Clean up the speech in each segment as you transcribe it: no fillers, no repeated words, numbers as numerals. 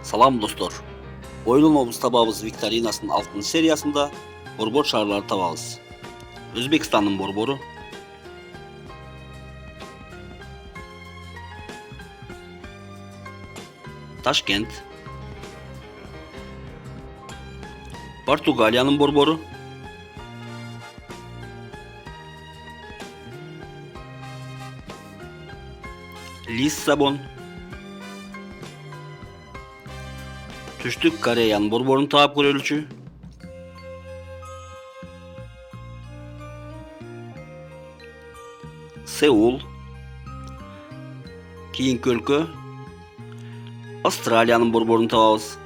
Салам достор. Ойлонобуз табабыз викторинасынын 6-сериясында борбор шаарларды табабыз. Өзбекстандын борбору, Ташкент, Португалиянын борбору, Лиссабон, Түштүк Кореянын борборун таап көрөлүчү, Сеул, кийинки өлкө Австралиянын борборун табабыз.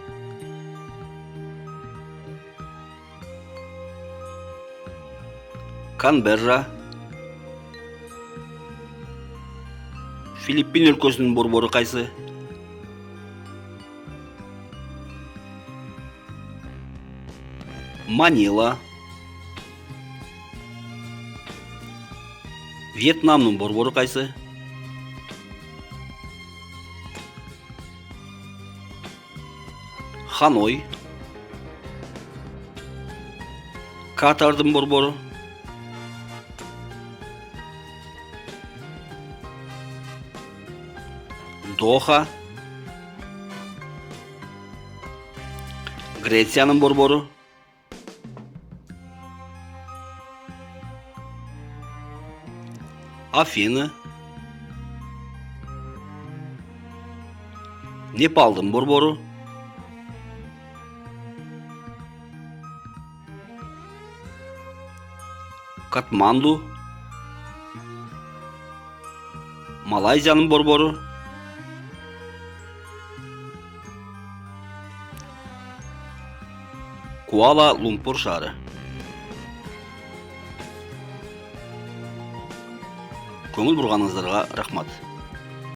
Канберра, Филиппин өлкөсүнүн борбору кайсы? Манила. Вьетнамдын борбору кайсы? Ханой. Катардын борбору? Доха. Грециянын борбору? Афины. Непалдын борбору? Катманду. Малайзиянын борбору? Куала-Лумпур шаары. Көңүл бурганыңыздарга рахмат.